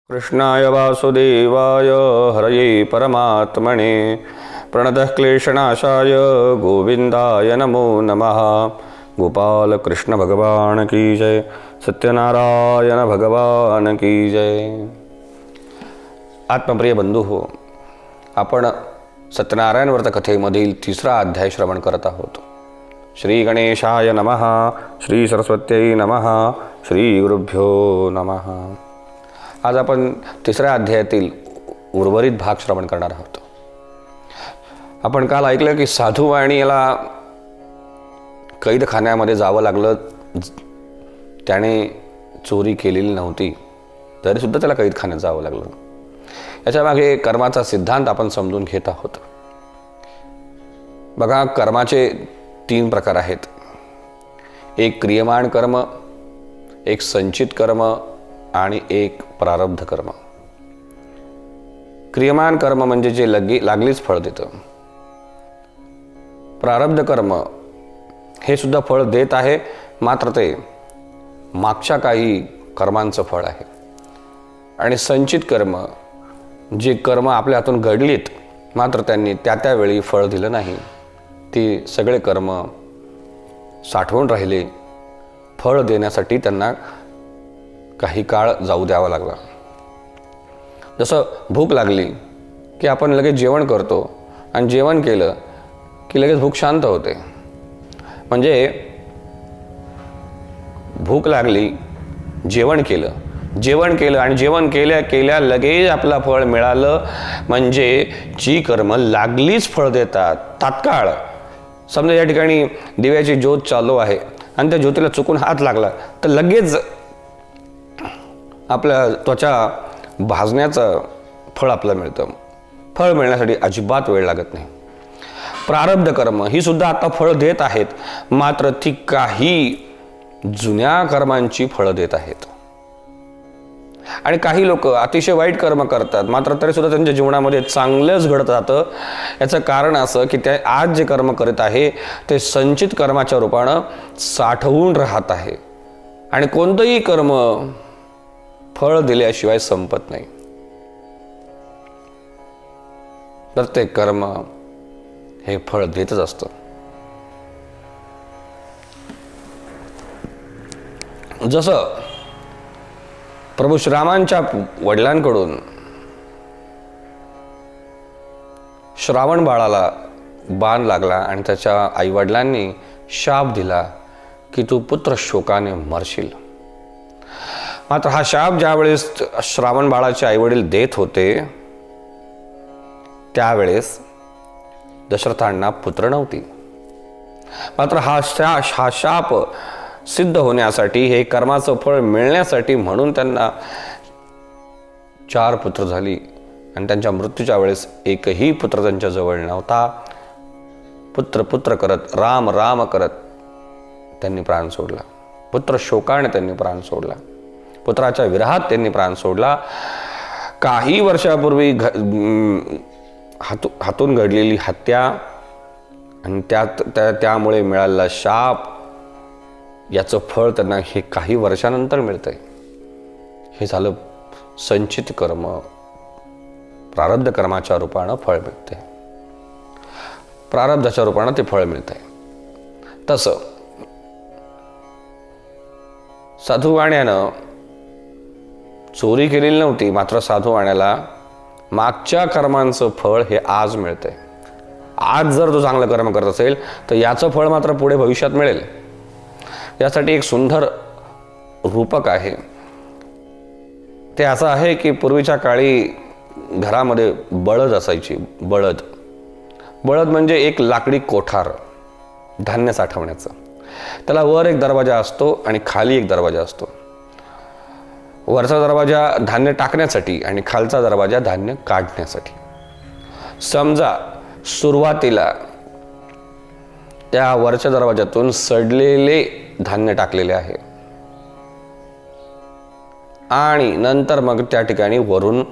कृष्णाय वासुदेवाय हरये परमात्मने प्रणतः क्लेशनाशाय गोविंदाय नमो नमः। गोपाल कृष्ण भगवान की जय। सत्यनारायण भगवान की जय। आत्मप्रिय बंधू हो, आपण सत्यनारायण व्रत कथेमधील तिसरा अध्याय श्रवण करत आहोत। श्री गणेशाय नमः, श्री सरस्वत्यै नमः, श्री गुरुभ्यो नमः। आज आपण तिसऱ्या अध्यायातील उर्वरित भाग श्रवण करणार आहोत। आपण काल ऐकलं की साधू वाणी याला कैदखान्यामध्ये जावं लागलं। त्याने चोरी केलेली नव्हती तरी सुद्धा त्याला कैदखान्यात जावं लागलं। याच्या मागे कर्माचा सिद्धांत आपण समजून घेत आहोत। बघा, कर्माचे 3 प्रकार आहेत। एक क्रियमाण कर्म, एक संचित कर्म आणि एक प्रारब्ध कर्म। क्रियमाण कर्म म्हणजे जे लागलीच फळ देतं। प्रारब्ध कर्म हे सुद्धा फळ देत आहे, मात्र ते मागच्या काही कर्मांचं फळ आहे। आणि संचित कर्म, जे कर्म आपल्या हातून घडलीत मात्र त्यांनी त्या वेळी फळ दिलं नाही, ते सगळे कर्म साठवून राहिले। फळ देण्यासाठी त्यांना काही काळ जाऊ द्यावा लागला। जसं भूक लागली की आपण लगेच जेवण करतो आणि जेवण केलं की लगेच भूक शांत होते। म्हणजे भूक लागली, जेवण केलं आणि जेवण केल्या लगेच आपला फळ मिळालं, म्हणजे जी कर्म लागलीच फळ देतात तात्काळ। समजा या ठिकाणी दिव्याची ज्योत चालू आहे आणि त्या ज्योतीला चुकून हात लागला तर लगेच आपल्या त्वचा भाजण्याचं फळ आपल्याला मिळतं। फळ मिळण्यासाठी अजिबात वेळ लागत नाही। प्रारब्ध कर्म ही सुद्धा आता फळ देत आहेत, मात्र ती काही जुन्या कर्मांची फळं देत आहेत। आणि काही लोक अतिशय वाईट कर्म करतात, मात्र तरी सुद्धा त्यांच्या जीवनामध्ये चांगलंच घडत जातं। याचं कारण असं की ते आज जे कर्म करत आहे ते संचित कर्माच्या रूपानं साठवून राहत आहे। आणि कोणतंही कर्म फळ दिल्याशिवाय संपत नाही। प्रत्येक कर्म हे फळ देतच असतं। जसं प्रभू श्रीरामांच्या वडिलांकडून श्रावण बाळाला बाण लागला आणि त्याच्या आईवडिलांनी शाप दिला की तू पुत्र शोकाने मरशील। मात्र हा शाप ज्यावेळेस श्रावण बाळाचे आईवडील देत होते त्यावेळेस दशरथांना पुत्र नव्हती। मात्र हा शाप सिद्ध होण्यासाठी, हे कर्माचं फळ मिळण्यासाठी म्हणून त्यांना 4 पुत्र झाली आणि त्यांच्या मृत्यूच्या वेळेस एकही पुत्र त्यांच्या जवळ नव्हता। पुत्र पुत्र करत, राम राम करत त्यांनी प्राण सोडला। पुत्र शोकाने त्यांनी प्राण सोडला। पुत्राच्या विरहात त्यांनी प्राण सोडला। काही वर्षापूर्वी हातून घडलेली हत्या आणि त्यामुळे मिळालेला शाप, याचं फळ त्यांना हे काही वर्षानंतर मिळतंय। हे झालं संचित कर्म। प्रारब्ध कर्माच्या रूपानं फळ मिळते, प्रारब्धाच्या रूपानं ते फळ मिळतंय। तसं साधूवाण्यानं चोरी केलेली नव्हती, मात्र साधूवाण्याला मागच्या कर्मांचं फळ हे आज मिळतंय। आज जर तो चांगलं कर्म करत असेल तर याचं फळ मात्र पुढे भविष्यात मिळेल। यासाठी एक सुंदर रूपक आहे। ते असं आहे की पूर्वीच्या काळी घरामध्ये बळद असायची। बळद म्हणजे एक लाकडी कोठार धान्य साठवण्याचं। त्याला वर एक दरवाजा असतो आणि खाली एक दरवाजा असतो। वरचा दरवाजा धान्य टाकण्यासाठी आणि खालचा दरवाजा धान्य काढण्यासाठी। समजा सुरुवातीला त्या वरच्या दरवाजातून सडलेले धान्य टाकलेले आहे आणि नंतर मग त्या ठिकाणी वरून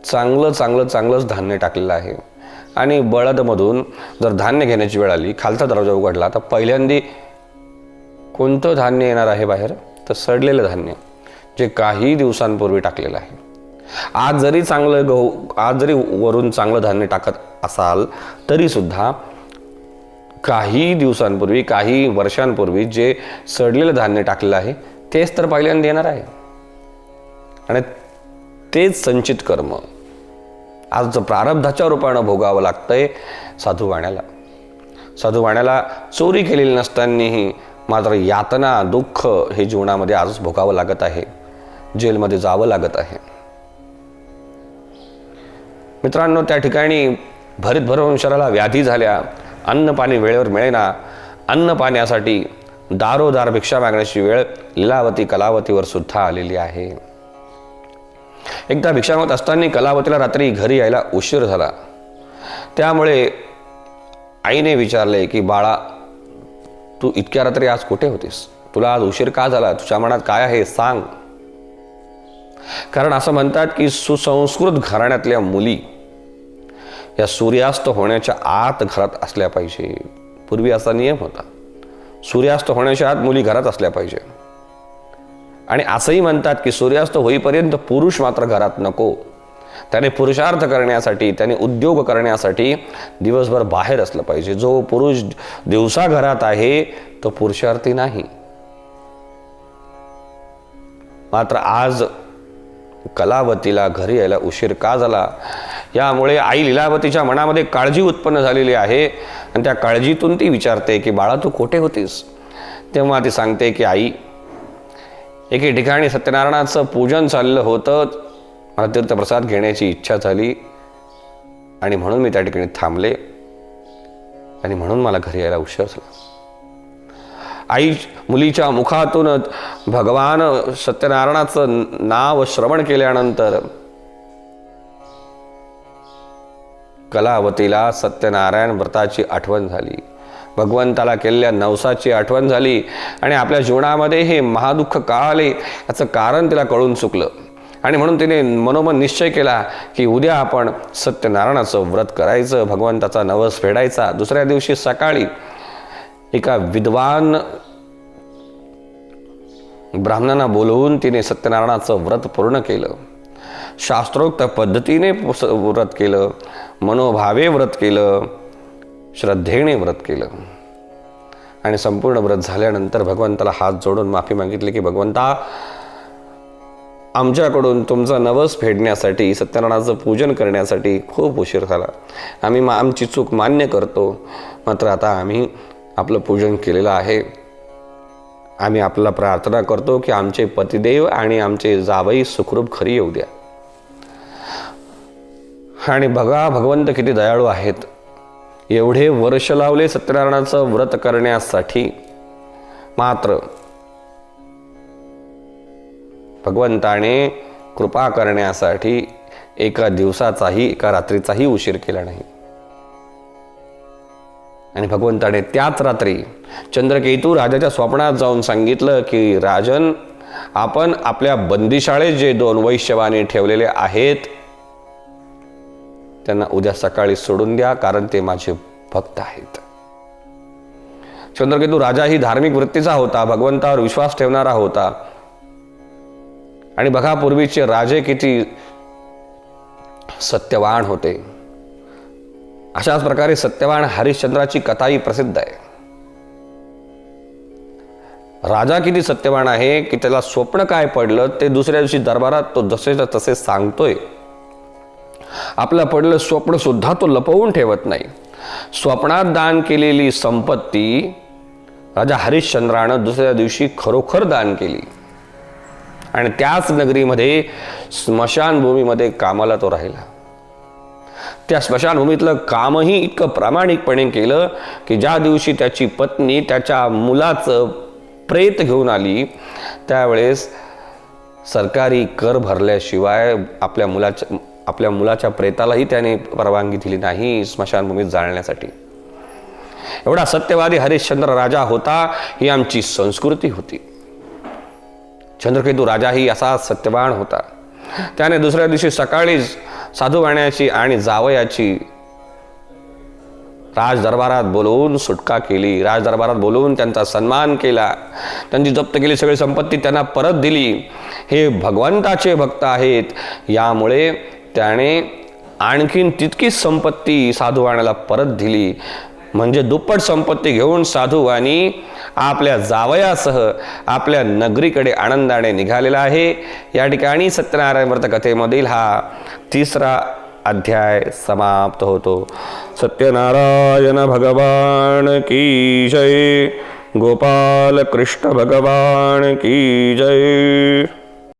चांगलंच धान्य टाकलेलं आहे। आणि बळदमधून जर धान्य घेण्याची वेळ आली, खालचा दरवाजा उघडला तर पहिल्यांदा कोणतं धान्य येणार आहे बाहेर? तर सडलेलं धान्य, जे काही दिवसांपूर्वी टाकलेलं आहे। आज जरी आज जरी वरून चांगलं धान्य टाकत असाल तरी सुद्धा काही दिवसांपूर्वी, काही वर्षांपूर्वी जे सडलेलं धान्य टाकलेलं आहे तेच तर पहिल्यांदा येणार आहे. आणि तेच संचित कर्म आज प्रारब्धाच्या रूपानं भोगावं लागतंय साधुवाण्याला. साधुवाण्याला चोरी केलेली नसतानाही मात्र यातना, दुःख हे जीवनामध्ये आज भोगावं लागत आहे. जेलमध्ये जावं लागत आहे. मित्रांनो, त्या ठिकाणी भरीत भरून शरीराला व्याधी झाल्या, अन्न पाणी वेळेवर मिळेना. अन्न पाण्यासाठी दारोदार भिक्षा मागण्याची वेळ लीलावती कलावतीवर सुद्धा आलेली आहे. एकदा भिक्षा मागत असताना कलावतीला रात्री घरी यायला उशीर झाला. त्यामुळे आईने विचारले की बाळा, तू इतक्या रात्री आज कुठे होतीस? तुला आज उशीर का झाला? तुझ्या मनात काय आहे सांग. कारण असं म्हणतात की सुसंस्कृत घराण्यातल्या मुली या सूर्यास्त होण्याच्या आत घरात असल्या पाहिजे. पूर्वी असा नियम होता, सूर्यास्त होण्याच्या आत मुली घरात असल्या पाहिजे. आणि असंही म्हणतात की सूर्यास्त होईपर्यंत पुरुष मात्र घरात नको. त्याने पुरुषार्थ करण्यासाठी, त्याने उद्योग करण्यासाठी दिवसभर बाहेर असलं पाहिजे. जो पुरुष दिवसा घरात आहे तो पुरुषार्थी नाही. मात्र आज कलावतीला घरी यायला उशीर का झाला? यामुळे आई लीलावतीच्या मनामध्ये काळजी उत्पन्न झालेली आहे. आणि त्या काळजीतून ती विचारते की बाळा, तू कुठे होतीस? तेव्हा ती सांगते की आई, एके ठिकाणी सत्यनारायणाचं पूजन चाललं होतं. मला तीर्थप्रसाद घेण्याची इच्छा झाली आणि म्हणून मी त्या ठिकाणी थांबले आणि म्हणून मला घरी यायला उशीर झाला. आई मुलीच्या मुखातून भगवान सत्यनारायणाचं नाव श्रवण केल्यानंतर कलावतीला सत्यनारायण व्रताची आठवण झाली, भगवंताला केलेल्या नवसाची आठवण झाली आणि आपल्या जीवनामध्ये हे महादुःख का आले याचं कारण तिला कळून चुकलं. आणि म्हणून तिने मनोमन निश्चय केला की उद्या आपण सत्यनारायणाचं व्रत करायचं, भगवंताचा नवस फेडायचा. दुसऱ्या दिवशी सकाळी एका विद्वान ब्राह्मणांना बोलवून तिने सत्यनारायणाचं व्रत पूर्ण केलं. शास्त्रोक्त पद्धतीने व्रत केलं, मनोभावे व्रत केलं, श्रद्धेने व्रत केलं. आणि संपूर्ण व्रत झाल्यानंतर भगवंताला हात जोडून माफी मागितली की भगवंता, आमच्याकडून तुमचा नवस फेडण्यासाठी, सत्यनारायणाचं पूजन करण्यासाठी खूप उशीर झाला. आम्ही आमची चूक मान्य करतो. मात्र आता आम्ही आपलं पूजन केलेलं आहे. आम्ही आपल्याला प्रार्थना करतो की आमचे पतिदेव आणि आमचे जावई सुखरूप घरी येऊ द्या. आणि बघा भगवंत किती दयाळू आहेत. एवढे वर्ष लावले सत्यनारायणाचं व्रत करण्यासाठी, मात्र भगवंताने कृपा करण्यासाठी एका दिवसाचाही, एका रात्रीचाही उशीर केला नाही. आणि भगवंताने त्याच रात्री चंद्रकेतू राजाच्या स्वप्नात जाऊन सांगितलं की राजन, आपण आपल्या बंदीशाळेत जे 2 वैश्यवाने ठेवलेले आहेत त्यांना उद्या सकाळी सोडून द्या, कारण ते माझे भक्त आहेत. चंद्रकेतू राजा ही धार्मिक वृत्तीचा होता, भगवंतावर विश्वास ठेवणारा होता. आणि बघा पूर्वीचे राजे किती सत्यवान होते. अशाच प्रकारे सत्यवान हरिश्चंद्राची कथाही प्रसिद्ध आहे. राजा किती सत्यवान आहे की त्याला स्वप्न काय पडलं ते दुसऱ्या दिवशी दरबारात तो जसेच्या तसे सांगतोय. आपलं पडलं स्वप्न सुद्धा तो लपवून ठेवत नाही. स्वप्नात दान केलेली संपत्ती राजा हरिश्चंद्रानं दुसऱ्या दिवशी खरोखर दान केली. आणि त्याच नगरीमध्ये स्मशानभूमीमध्ये कामाला तो राहिला. त्या स्मशानभूमीतलं कामही इतकं प्रामाणिकपणे केलं की ज्या दिवशी त्याची पत्नी त्याच्या मुलाचं प्रेत घेऊन आली त्यावेळेस सरकारी कर भरल्याशिवाय आपल्या मुलाच्या प्रेतालाही त्याने परवानगी दिली नाही स्मशानभूमीत जाळण्यासाठी. एवढा सत्यवादी हरिश्चंद्र राजा होता. ही आमची संस्कृती होती. चंद्रकेतू राजाही असा सत्यवान होता. त्याने दुसऱ्या दिवशी सकाळीच साधुवाण्याची आणि जावयाची राजदरबारात बोलवून सुटका केली, राजदरबारात बोलवून त्यांचा सन्मान केला, त्यांची जप्त केली सगळी संपत्ती त्यांना परत दिली. हे भगवंताचे भक्त आहेत, यामुळे त्याने आणखीन तितकीच संपत्ती साधुवाण्याला परत दिली. म्हणजे दुप्पट संपत्ती घेऊन साधुवाणी आपल्या जावयासह आपल्या नगरीकडे आनंदाने निघालेला आहे. या ठिकाणी सत्यनारायण व्रत कथेमधील हा 3रा अध्याय समाप्त होतो. सत्यनारायण भगवान की जय. गोपाल कृष्ण भगवान की जय.